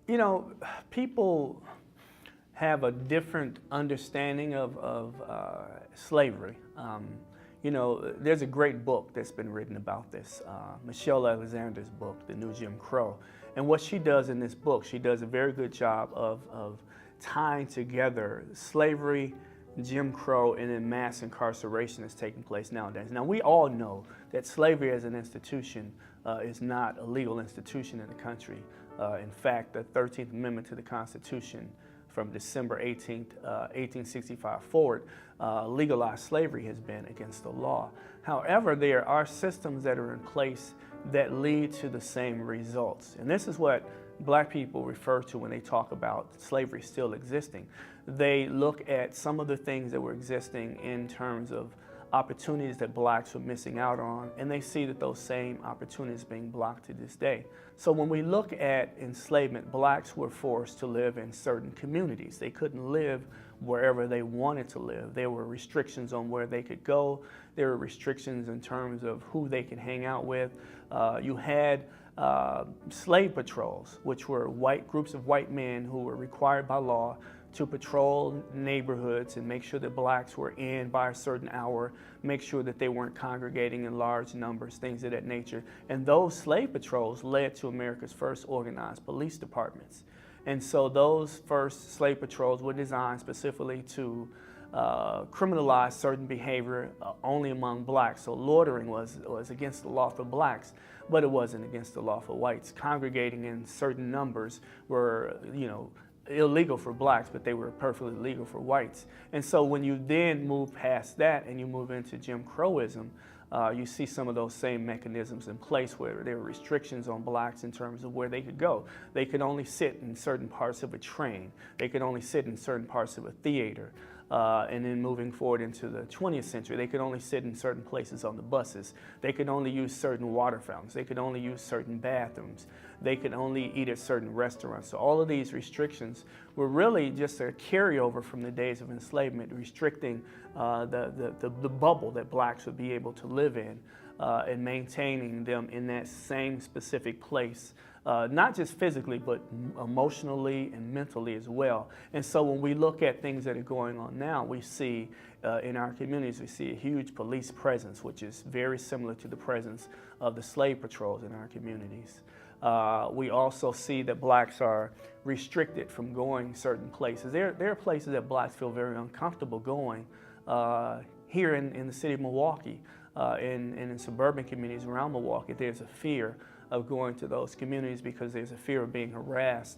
You know, people have a different understanding of slavery. You know, there's a great book that's been written about this, Michelle Alexander's book, The New Jim Crow. And what she does in this book, she does a very good job of tying together slavery, Jim Crow, and then mass incarceration that's taking place nowadays. Now, we all know that slavery as an institution is not a legal institution in the country. In fact, the 13th Amendment to the Constitution from December 18th, 1865 forward, legalized slavery has been against the law. However, there are systems that are in place that lead to the same results. And this is what black people refer to when they talk about slavery still existing. They look at some of the things that were existing in terms of opportunities that blacks were missing out on, and they see that those same opportunities being blocked to this day. So when we look at enslavement, blacks were forced to live in certain communities. They couldn't live wherever they wanted to live. There were restrictions on where they could go. There were restrictions in terms of who they could hang out with. You had slave patrols, which were groups of white men who were required by law to patrol neighborhoods and make sure that blacks were in by a certain hour, make sure that they weren't congregating in large numbers, things of that nature. And those slave patrols led to America's first organized police departments. And so those first slave patrols were designed specifically to criminalize certain behavior only among blacks. So loitering was against the law for blacks, but it wasn't against the law for whites. Congregating in certain numbers were, illegal for blacks, but they were perfectly legal for whites. And so when you then move past that and you move into Jim Crowism, you see some of those same mechanisms in place where there were restrictions on blacks in terms of where they could go. They could only sit in certain parts of a train. They could only sit in certain parts of a theater. And then moving forward into the 20th century, they could only sit in certain places on the buses. They could only use certain water fountains. They could only use certain bathrooms. They could only eat at certain restaurants. So all of these restrictions were really just a carryover from the days of enslavement, restricting the bubble that blacks would be able to live in and maintaining them in that same specific place. Not just physically, but emotionally and mentally as well. And so when we look at things that are going on now, we see in our communities, we see a huge police presence, which is very similar to the presence of the slave patrols in our communities. We also see that blacks are restricted from going certain places. There are places that blacks feel very uncomfortable going here in the city of Milwaukee, in suburban communities around Milwaukee. There's a fear of going to those communities because there's a fear of being harassed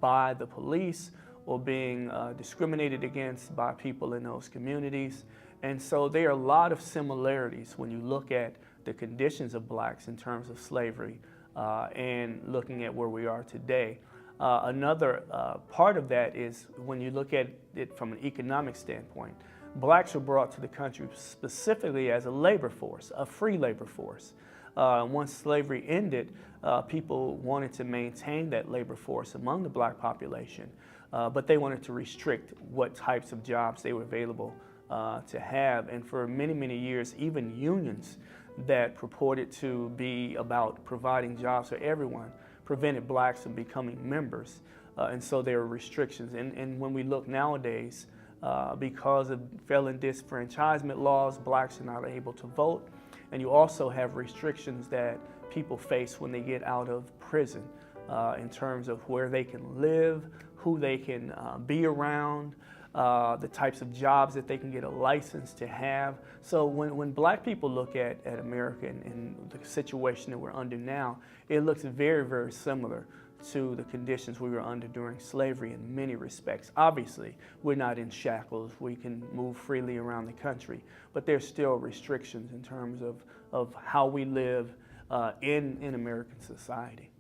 by the police or being discriminated against by people in those communities. And so there are a lot of similarities when you look at the conditions of blacks in terms of slavery and looking at where we are today. Another part of that is when you look at it from an economic standpoint, blacks were brought to the country specifically as a labor force, a free labor force. Once slavery ended, people wanted to maintain that labor force among the black population, but they wanted to restrict what types of jobs they were available to have. And for many, many years, even unions that purported to be about providing jobs for everyone prevented blacks from becoming members. And so there were restrictions. And when we look nowadays, because of felon disenfranchisement laws, blacks are not able to vote. And you also have restrictions that people face when they get out of prison in terms of where they can live, who they can be around, the types of jobs that they can get a license to have. So when black people look at America and the situation that we're under now, it looks very, very similar to the conditions we were under during slavery in many respects. Obviously, we're not in shackles. We can move freely around the country, but there's still restrictions in terms of how we live in American society.